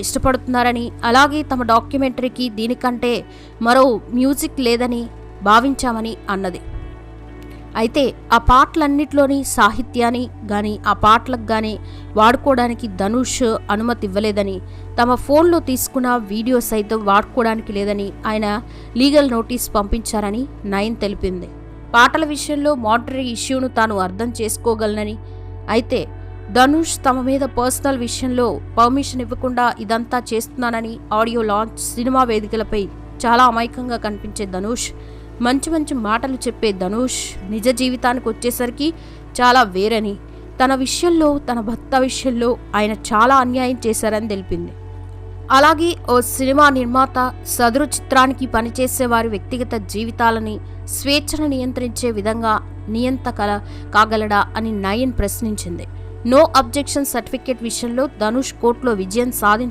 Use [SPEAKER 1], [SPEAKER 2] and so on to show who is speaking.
[SPEAKER 1] ఇష్టపడుతున్నారని, అలాగే తమ డాక్యుమెంటరీకి దీనికంటే మరో మ్యూజిక్ లేదని భావించామని అన్నది. అయితే ఆ పాటలన్నిట్లోని సాహిత్యాన్ని గాని ఆ పాటలకు గాని వాడుకోవడానికి ధనుష్ అనుమతి ఇవ్వలేదని, తమ ఫోన్లో తీసుకున్న వీడియో సైతం వాడుకోవడానికి లేదని ఆయన లీగల్ నోటీస్ పంపించారని నయన్ తెలిపింది. పాటల విషయంలో మానిటరీ ఇష్యూను తాను అర్థం చేసుకోగలనని, అయితే ధనుష్ తమ మీద పర్సనల్ విషయంలో పర్మిషన్ ఇవ్వకుండా ఇదంతా చేస్తున్నానని, ఆడియో లాంచ్, సినిమా వేదికలపై చాలా అమాయకంగా కనిపించే ధనుష్, మంచి మంచి మాటలు చెప్పే ధనుష్ నిజ జీవితానికి వచ్చేసరికి చాలా వేరని, తన విషయంలో తన భర్త విషయంలో ఆయన చాలా అన్యాయం చేశారని తెలిపింది. అలాగే ఓ సినిమా నిర్మాత సదరు చిత్రానికి పనిచేసే వారి వ్యక్తిగత జీవితాలని, స్వేచ్ఛను నియంత్రించే విధంగా నియంత కాగలడా అని నయన్ ప్రశ్నించింది. నో అబ్జెక్షన్ సర్టిఫికేట్ విషయంలో ధనుష్ కోర్టులో విజయం